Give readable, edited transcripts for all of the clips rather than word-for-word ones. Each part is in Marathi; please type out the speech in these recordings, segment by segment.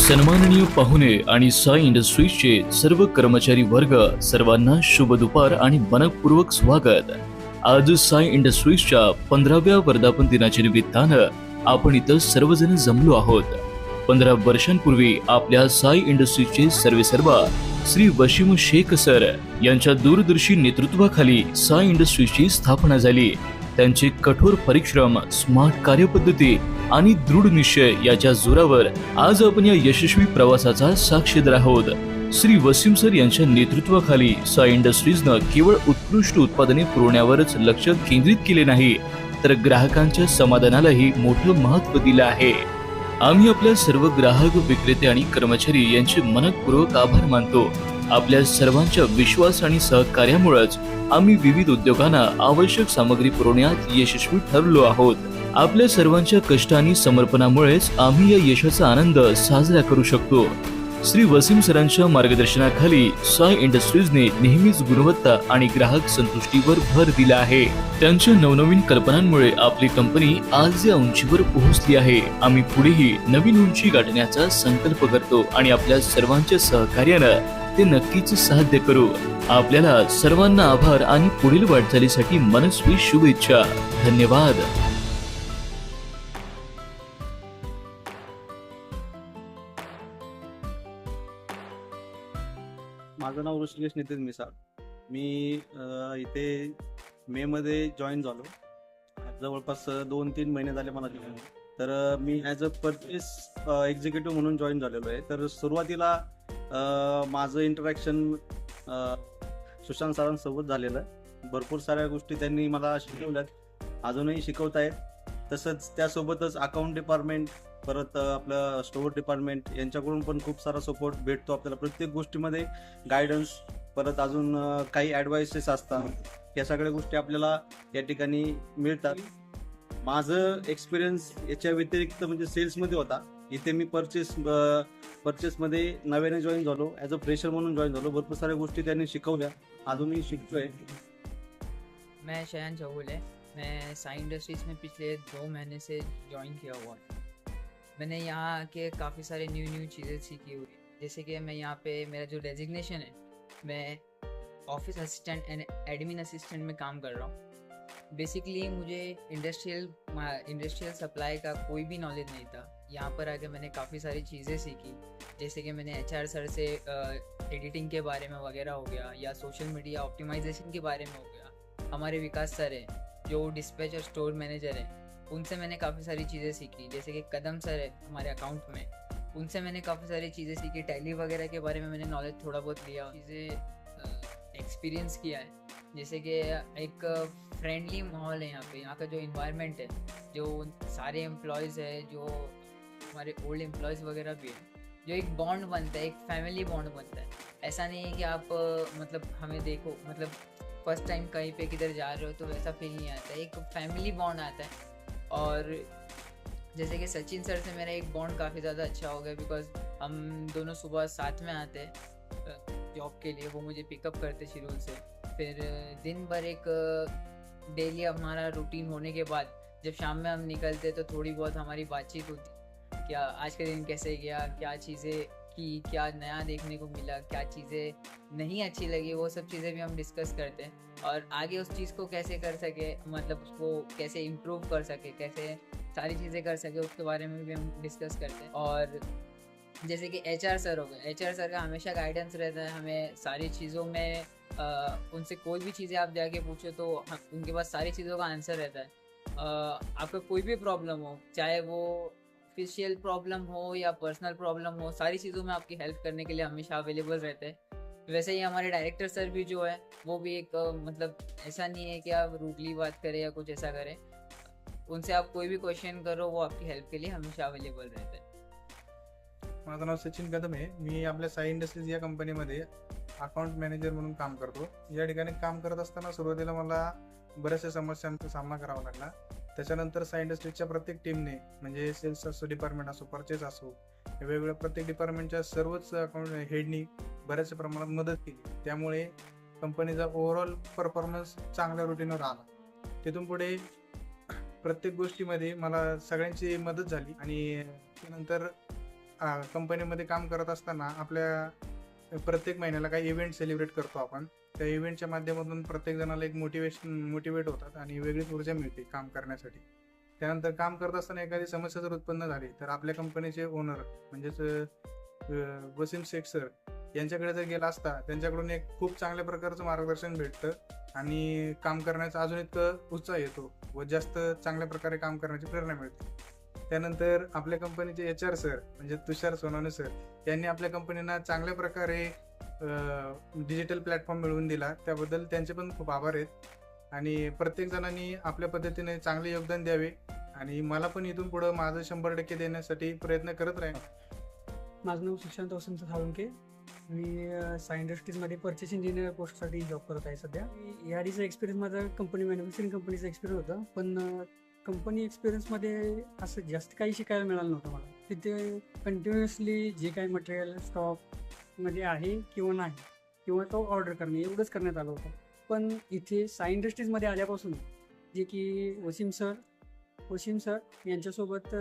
सन्माननीय पाहुणे आणि साई इंडस्ट्रीजचे सर्व कर्मचारी वर्ग, सर्वांना शुभ दुपार आणि मनपूर्वक स्वागत. आज साई इंडस्ट्रीजच्या 15व्या वर्धापन दिनाच्या निमित्तानं आपण इथं सर्वजण जमलो आहोत. 15 वर्षांपूर्वी आपल्या साई इंडस्ट्रीजचे सर्वेसर्वा श्री वसीम शेख सर यांच्या दूरदर्शी नेतृत्वाखाली साई इंडस्ट्रीजची स्थापना झाली. त्यांचे कठोर परिश्रम, स्मार्ट कार्यपद्धती आणि दृढ निश्चय याच्या जोरावर आज आपण या यशस्वी प्रवासाचा साक्षीदार आहोत. श्री वसीम सर यांच्या नेतृत्वाखाली साई इंडस्ट्रीजनं केवळ उत्कृष्ट उत्पादने पुरवण्यावरच लक्ष केंद्रित केले नाही, तर ग्राहकांच्या समाधानालाही मोठं महत्त्व दिलं आहे. आम्ही आपल्या सर्व ग्राहक, विक्रेते आणि कर्मचारी यांचे मनपूर्वक आभार मानतो. आपल्या सर्वांच्या विश्वास आणि सहकार्यामुळेच आम्ही विविध उद्योगांना आवश्यक सामग्री पुरवण्यात यशस्वी ठरलो आहोत. आपल्या सर्वांच्या कष्ट आणि समर्पणामुळेच आम्ही या यशाचा आनंद साजरा करू शकतो. श्री वसीम सरांच्या मार्गदर्शनाखाली साई इंडस्ट्रीजने नेहमीच गुणवत्ता आणि ग्राहक संतुष्टीवर भर दिला आहे. त्यांच्या नवनवीन कल्पनांमुळे आपली कंपनी आज या उंचीवर पोहोचली आहे. आम्ही पुढेही नवीन उंची गाठण्याचा संकल्प करतो आणि आपल्या सर्वांच्या सहकार्यानं ते नक्कीच साध्य करू. आपल्याला सर्वांना आभार आणि पुढील वाटचालीसाठी मनस्वी शुभेच्छा. धन्यवाद. माझं नाव ऋषिकेश नितीन मिसाळ. मी इथे मे मध्ये जॉईन झालो. जवळपास 2-3 महिने झाले मला जॉईन. तर मी ॲज अ परचेस एक्झिक्युटिव्ह म्हणून जॉईन झालेलो आहे. तर सुरुवातीला माझं इंटरॅक्शन सुशांत सरांसोबत झालेलं आहे. भरपूर साऱ्या गोष्टी त्यांनी मला शिकवल्यात, अजूनही शिकवत आहेत. तसंच त्यासोबतच अकाउंट डिपार्टमेंट, परत आपलं स्टोअर डिपार्टमेंट यांच्याकडून पण खूप सारा सपोर्ट भेटतो आपल्याला प्रत्येक गोष्टीमध्ये. गायडन्स, परत अजून काही ॲडवाइसेस असतात, या सगळ्या गोष्टी आपल्याला या ठिकाणी मिळतात. माझं एक्सपिरियन्स याच्या व्यतिरिक्त म्हणजे सेल्समध्ये होता. इथे मी परचेसमध्ये नव्याने जॉईन झालो, ॲज अ फ्रेशर म्हणून जॉईन झालो. भरपूर साऱ्या गोष्टी त्यांनी शिकवल्या, अजूनही शिकतोय. मैं शयान चौगुल है. मैं साई इंडस्ट्रीज में पिछले 2 महीने से ज्वाइन किया हुआ है. मैंने यहाँ आके काफ़ी सारे न्यू चीज़ें सीखी हुई. जैसे कि मैं यहाँ पे मेरा जो डेजिग्नेशन है, मैं office assistant end admin assistant में काम कर रहा हूँ. बेसिकली मुझे इंडस्ट्रियल सप्लाई का कोई भी नॉलेज नहीं था. यहाँ पर आके मैंने काफ़ी सारी चीज़ें सीखी. जैसे कि मैंने HR सर से एडिटिंग के बारे में वगैरह हो गया, या सोशल मीडिया ऑप्टिमाइजेशन के बारे में हो गया. हमारे विकास सर हैं जो डिस्पैच और स्टोर मैनेजर हैं, उनसे मैंने काफ़ी सारी चीज़ें सीखी. जैसे कि कदम सर है हमारे अकाउंट में, उनसे मैंने काफ़ी सारी चीज़ें सीखी. टैली वगैरह के बारे में मैंने नॉलेज थोड़ा बहुत लिया, चीज़ें एक्सपीरियंस किया है. जैसे कि एक फ्रेंडली माहौल है यहाँ पे. यहाँ का जो इन्वायरमेंट है, जो सारे एम्प्लॉयज़ है, जो हमारे ओल्ड एम्प्लॉयज़ वगैरह भी है, जो एक बॉन्ड बनता है, एक फैमिली बॉन्ड बनता है. ऐसा नहीं है कि आप मतलब हमें देखो, मतलब फर्स्ट टाइम कहीं पे किधर जा रहे हो तो वैसा फील नहीं आता है. एक फैमिली बॉन्ड आता है. और जैसे कि सचिन सर से मेरा एक बॉन्ड काफ़ी ज़्यादा अच्छा हो गया, बिकॉज हम दोनों सुबह साथ में आते हैं जॉब के लिए. वो मुझे पिकअप करते शेड्यूल से. फिर दिन भर एक डेली हमारा रूटीन होने के बाद जब शाम में हम निकलते तो थोड़ी बहुत हमारी बातचीत होती. क्या आज का दिन कैसे गया, क्या चीज़ें की, क्या नया देखने को मिला, क्या चीज़ें नहीं अच्छी लगी, वो सब चीज़ें भी हम डिस्कस करते हैं. और आगे उस चीज़ को कैसे कर सके, मतलब उसको कैसे इम्प्रूव कर सके, कैसे सारी चीज़ें कर सके, उसके बारे में भी हम डिस्कस करते हैं. और जैसे कि HR सर हो गए, HR सर का हमेशा गाइडेंस रहता है हमें सारी चीज़ों में. उनसे कोई भी चीज़ें आप जाके पूछो तो उनके पास सारी चीज़ों का आंसर रहता है. आपका कोई भी प्रॉब्लम हो, चाहे वो ऑफिशियल प्रॉब्लम हो या पर्सनल प्रॉब्लम हो, सारी चीज़ों में आपकी हेल्प करने के लिए हमेशा अवेलेबल रहते हैं. वैसे ही हमारे डायरेक्टर सर भी जो है वो भी एक मतलब ऐसा नहीं है कि आप रूडली बात करें या कुछ ऐसा करें. उनसे आप कोई भी क्वेश्चन करो, वो आपकी हेल्प के लिए हमेशा अवेलेबल रहते हैं. माझं नाव सचिन कदम आहे. मी आपल्या साई इंडस्ट्रीज या कंपनीमध्ये अकाउंट मॅनेजर म्हणून काम करतो. या ठिकाणी काम करत असताना सुरुवातीला मला बऱ्याचशा समस्यांचा सामना करावा लागला. त्याच्यानंतर साई इंडस्ट्रीजच्या प्रत्येक टीमने, म्हणजे सेल्स असो, डिपार्टमेंट असो, परचेस असो, वेगवेगळ्या प्रत्येक डिपार्टमेंटच्या सर्वच अकाउंट हेडनी बऱ्याचशा प्रमाणात मदत केली. त्यामुळे कंपनीचा ओव्हरऑल परफॉर्मन्स चांगल्या रुटीनवर आला. तिथून पुढे प्रत्येक गोष्टीमध्ये मला सगळ्यांची मदत झाली आणि त्यानंतर कंपनीमध्ये काम करत असताना आपल्या प्रत्येक महिन्याला काही इव्हेंट सेलिब्रेट करतो आपण. त्या इव्हेंटच्या माध्यमातून प्रत्येक जणाला एक मोटिवेट होतात आणि वेगळीच ऊर्जा मिळते काम करण्यासाठी. त्यानंतर काम करत असताना एखादी समस्या जर उत्पन्न झाली तर आपल्या कंपनीचे ओनर म्हणजेच वसीम शेख सर यांच्याकडे जर गेला असता त्यांच्याकडून एक खूप चांगल्या प्रकारचं मार्गदर्शन भेटतं आणि काम करण्याचा अजून इतकं उत्साह येतो व जास्त चांगल्या प्रकारे काम करण्याची प्रेरणा मिळते. त्यानंतर आपल्या कंपनीचे HR सर म्हणजे तुषार सोनवणे सर यांनी आपल्या कंपनीला चांगल्या प्रकारे डिजिटल प्लॅटफॉर्म मिळवून दिला. त्याबद्दल त्यांचे पण खूप आभार आहेत आणि प्रत्येक जणांनी आपल्या पद्धतीने चांगले योगदान द्यावे आणि मला पण इथून पुढं माझं 100% देण्यासाठी प्रयत्न करत राहीन. माझं नाव सुशांत वसंत साळुंके. मी साई इंडस्ट्रीजमध्ये परचेस इंजिनियर पोस्टसाठी जॉब करत आहे सध्या. या आधीचा एक्सपिरियन्स माझा मॅन्युफॅक्चरिंग कंपनीचा एक्सपिरियन्स होता, पण कंपनी एक्सपिरियन्समध्ये असं जास्त काही शिकायला मिळालं नव्हतं मला. तिथे कंटिन्युअसली जे काही मटेरियल स्टॉकमध्ये आहे किंवा नाही किंवा तो ऑर्डर करणे एवढंच करण्यात आलं होतं. पण इथे साई इंडस्ट्रीजमध्ये आल्यापासून जे की वसीम सर यांच्यासोबत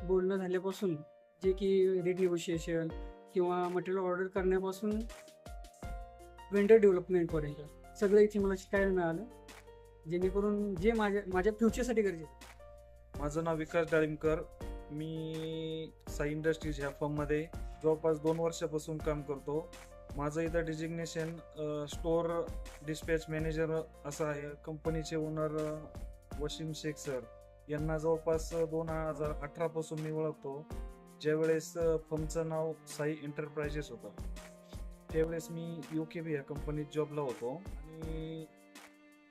बोलणं झाल्यापासून जे की रेट निगोशिएशन किंवा मटेरियल ऑर्डर करण्यापासून वेंडर डेव्हलपमेंटपर्यंत सगळं इथे मला शिकायला मिळालं, जेणेकरून जे माझ्या फ्युचरसाठी गरजेचं आहे. माझं नाव विकास डाळिंबकर. मी साई इंडस्ट्रीज ह्या फर्ममध्ये जवळपास 2 वर्षापासून काम करतो. माझं इथं डिजिग्नेशन स्टोअर डिस्पॅच मॅनेजर असं आहे. कंपनीचे ओनर वसीम शेख सर यांना जवळपास 2018 पासून मी ओळखतो. ज्यावेळेस फर्मचं नाव साई एंटरप्राइजेस होतं त्यावेळेस मी UKB ह्या कंपनीत जॉबला होतो आणि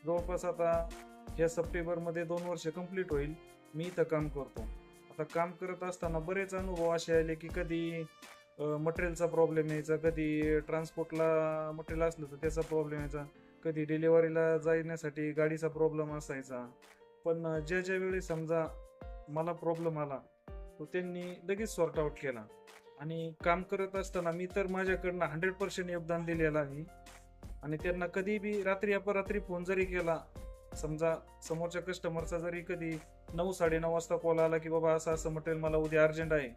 जवळपास आता ह्या सप्टेंबरमध्ये 2 वर्ष कंप्लीट होईल मी इथं काम करतो. आता काम करत असताना बरेच अनुभव असे आले की कधी मटेरियलचा प्रॉब्लेम यायचा, कधी ट्रान्सपोर्टला मटेरियल असलं तर त्याचा प्रॉब्लेम यायचा, कधी डिलिव्हरीला जाण्यासाठी गाडीचा प्रॉब्लेम असायचा. पण ज्या वेळी समजा मला प्रॉब्लेम आला तो त्यांनी लगेच सॉर्ट आउट केला आणि काम करत असताना मी तर माझ्याकडनं 100% योगदान दिलेलं आहे. आणि त्यांना कधी बी रात्री अपरात्री फोन जरी केला, समजा समोरच्या कस्टमरचा जरी कधी 9-9:30 वाजता कॉल आला की बाबा असं मटेरियल मला उद्या अर्जंट आहे,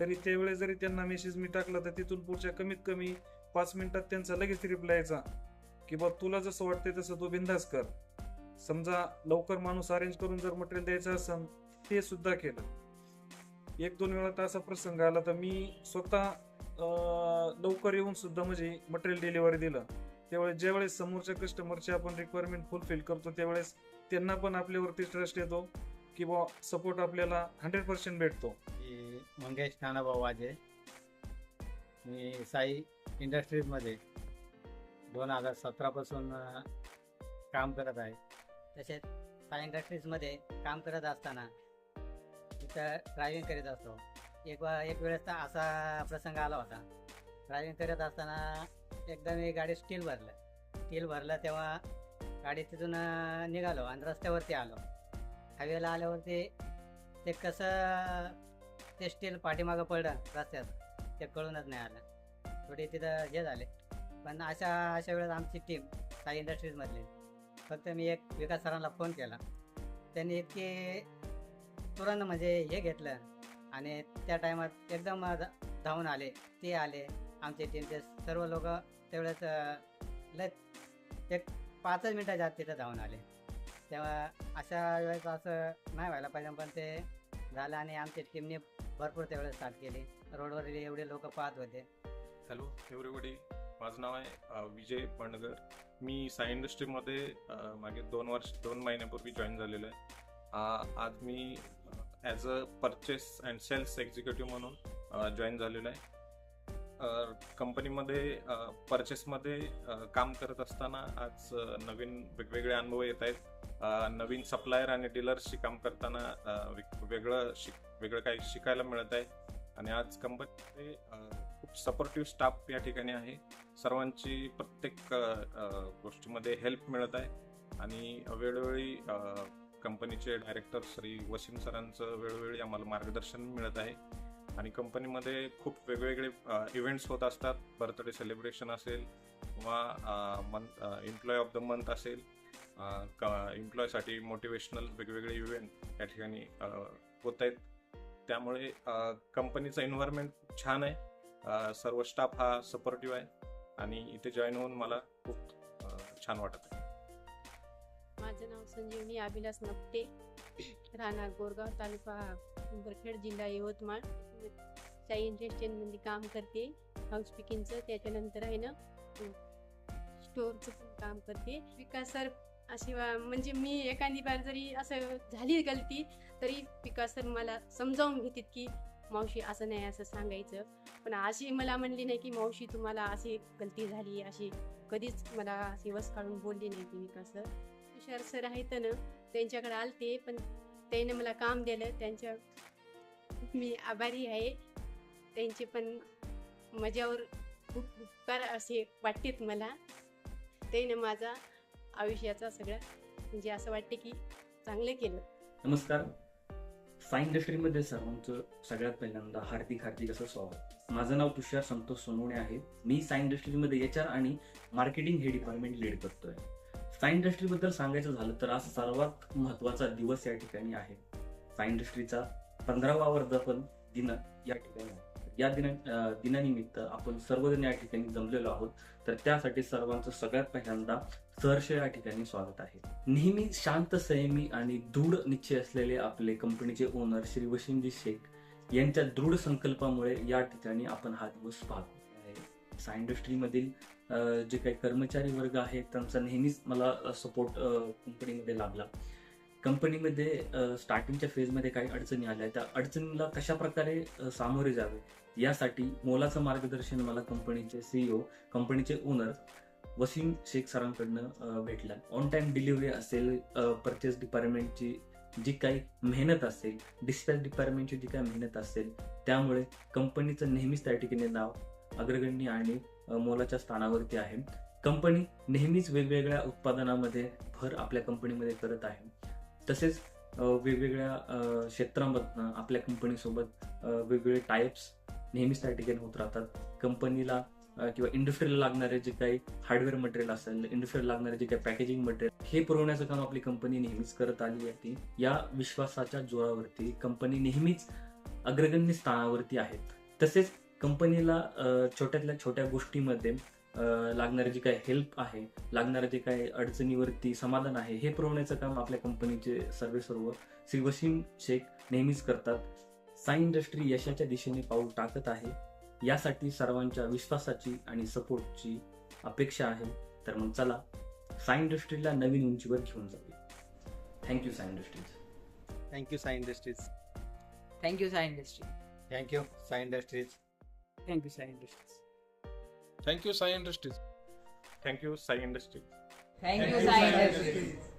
तरी त्यावेळेस जरी त्यांना मेसेज मी टाकला तर तिथून पुढच्या कमीत कमी 5 मिनिटात त्यांचा लगेच रिप्लाय यायचा की बाबा तुला जसं वाटतंय तसं तू बिंदास कर. समजा लवकर माणूस अरेंज करून जर मटेरियल द्यायचं असेल ते सुद्धा केलं. 1-2 वेळा तर असा प्रसंग आला तर मी स्वतः लवकर येऊन सुद्धा म्हणजे मटेरियल डिलिव्हरी दिलं. त्यावेळेस ज्यावेळेस समोरच्या कस्टमरची आपण रिक्वायरमेंट फुलफिल करतो त्यावेळेस त्यांना पण आपल्यावरती ट्रस्ट येतो की बा सपोर्ट आपल्याला 100% भेटतो. मी मंगेश नानाभाऊ वाजे. मी साई इंडस्ट्रीजमध्ये 2017 पासून काम करत आहे. तसेच साई इंडस्ट्रीजमध्ये काम करत असताना तिथं ड्रायव्हिंग करीत असतो. एक वेळेस तर असा प्रसंग आला होता. ड्रायव्हिंग करत असताना एकदा मी गाडी स्टील भरलं तेव्हा गाडी तिथून निघालो आणि रस्त्यावरती आलो. हायवेला आल्यावरती ते कसं ते स्टील पाठीमागं पडलं रस्त्यात ते कळूनच नाही आलं. थोडी तिथं हे झाले. पण अशा वेळेस आमची टीम साई इंडस्ट्रीजमधली फक्त मी एक विकास सरांना फोन केला. त्यांनी इतके तुरंत म्हणजे हे घेतलं आणि त्या टायमात एकदम धावून आले. ते आले आमचे टीमचे सर्व लोक तेवढंच एक 5 मिनिटाच्या आत तिथं धावून आले. तेव्हा अशा वेळेस असं नाही व्हायला पाहिजे, पण ते झालं आणि आमच्या टीमने भरपूर त्यावेळेस स्टार्ट केली. रोडवर एवढे लोक पाहत होते. हॅलो एव्हरीबडी, माझं नाव आहे विजय पांडगर. मी साई इंडस्ट्रीमध्ये मागे 2 महिन्यापूर्वी जॉईन झालेलो आहे. आज मी as a purchase and sales executive म्हणून जॉईन झालेलो आहे. कंपनीमध्ये परचेसमध्ये काम करत असताना आज नवीन वेगवेगळे अनुभव येत आहेत. नवीन सप्लायर आणि डीलर्सशी काम करताना वेगळं काही शिकायला मिळत आहे. आणि आज कंपनीमध्ये खूप सपोर्टिव्ह स्टाफ या ठिकाणी आहे. सर्वांची प्रत्येक गोष्टीमध्ये हेल्प मिळत आहे आणि वेळोवेळी कंपनीचे डायरेक्टर श्री वसीम सरांचं वेळोवेळी आम्हाला मार्गदर्शन मिळत आहे. आणि कंपनीमध्ये खूप वेगवेगळे इव्हेंट्स होत असतात. बर्थडे सेलिब्रेशन असेल किंवा एम्प्लॉय ऑफ द मंथ असेल, एम्प्लॉयसाठी मोटिवेशनल वेगवेगळे इव्हेंट या ठिकाणी होत आहेत. त्यामुळे कंपनीचं एन्व्हायरमेंट छान आहे. सर्व स्टाफ हा सपोर्टिव्ह आहे आणि इथे जॉईन होऊन मला खूप छान वाटत आहे. माझं नाव संजीवनी अभिलास नपटे, राहणार बोरगाव, तालुका उंबरखेड, जिल्हा यवतमाळ. साई इंडस्ट्रीमध्ये काम करते, हाऊस पिकिंगचं. त्याच्यानंतर आहे ना स्टोअरचं पण काम करते. विकास सर अशी म्हणजे मी एखादी बार जरी असं झाली गलती तरी विकास सर मला समजावून घेतात की मावशी असं नाही असं सांगायचं. पण अशी मला म्हणली नाही की मावशी तुम्हाला अशी गलती झाली, अशी कधीच मला अशी वस काढून बोलली नाही की विकास सर. तुषार सर आहेत ना, त्यांच्याकडे आलते पण त्याने मला काम दिलं, त्यांच्या मी आभारी आहे. त्यांचे पण माझ्यावर खूप उपकार असे वाटतेत मला. त्याने माझा आयुष्याचा सगळं म्हणजे असं वाटते की चांगलं केलं. नमस्कार. साई इंडस्ट्रीमध्ये सर्वांचं सगळ्यात पहिल्यांदा हार्दिक असं स्वागत. माझं नाव तुषार संतोष सोनवणे आहे. मी साई इंडस्ट्रीमध्ये HR आणि मार्केटिंग हे डिपार्टमेंट लीड करतोय. साई इंडस्ट्रीबद्दल सांगायचं झालं तर आज सर्वात महत्त्वाचा दिवस या ठिकाणी आहे. साई इंडस्ट्रीचा 15वा वर्धापन दिन या ठिकाणी आहे. या दिनानिमित्त आपण सर्वजण या ठिकाणी जमलेलो आहोत. तर त्यासाठी सर्वांचं सगळ्यात पहिल्यांदा सहर्ष या ठिकाणी स्वागत आहे. नेहमी शांत, संयमी आणि दृढ निश्चय असलेले आपले कंपनीचे ओनर श्री वसीमजी शेख यांच्या दृढ संकल्पामुळे या ठिकाणी आपण हा दिवस पाहतो. साई इंडस्ट्रीमधील जे काही कर्मचारी वर्ग आहे त्यांचा नेहमीच मला सपोर्ट कंपनीमध्ये लाभला. कंपनीमध्ये स्टार्टिंगच्या फेजमध्ये काही अडचणी आल्या, त्या अडचणीला कशा प्रकारे सामोरे जावे यासाठी मोलाचं मार्गदर्शन मला कंपनीचे CEO, कंपनीचे ओनर वसीम शेख सरांकडनं भेटला. ऑन टाइम डिलिव्हरी असेल, परचेस डिपार्टमेंटची जी काही मेहनत असेल, डिस्पॅच डिपार्टमेंटची जी काही मेहनत असेल, त्यामुळे कंपनीचं नेहमीच त्या ठिकाणी नाव अग्रगण्य आणि मोलाच्या स्थानावरती आहे. कंपनी नेहमीच वेगवेगळ्या उत्पादनामध्ये भर आपल्या कंपनीमध्ये करत आहे. तसेच वेगवेगळ्या क्षेत्रांमधनं आपल्या कंपनीसोबत वेगवेगळे टाईप्स नेहमीच त्या ठिकाणी होत राहतात. कंपनीला किंवा इंडस्ट्रीला लागणारे जे काही हार्डवेअर मटेरियल असेल, इंडस्ट्रीला लागणारे जे काही पॅकेजिंग मटेरियल, हे पुरवण्याचं काम आपली कंपनी नेहमीच करत आली आहे. या विश्वासाच्या जोरावरती कंपनी नेहमीच अग्रगण्य स्थानावरती आहे. तसेच कंपनीला छोट्यातल्या छोट्या गोष्टीमध्ये लागणारी जी काही हेल्प आहे, लागणारे जे काही अडचणीवरती समाधान आहे, हे पुरवण्याचं काम आपल्या कंपनीचे सर्व श्री वसीम शेख नेहमीच करतात. साई इंडस्ट्री यशाच्या दिशेने पाऊल टाकत आहे, यासाठी सर्वांच्या विश्वासाची आणि सपोर्टची अपेक्षा आहे. तर मग चला साई इंडस्ट्रीला नवीन उंचीवर घेऊन जाऊया. Thank you Sai industries. Thank you Sai industries. Thank you Sai industry. Thank you Sai industries. Thank you Sai industries. Thank you Sai industries. Thank you Sai industry. Thank you Sai industry.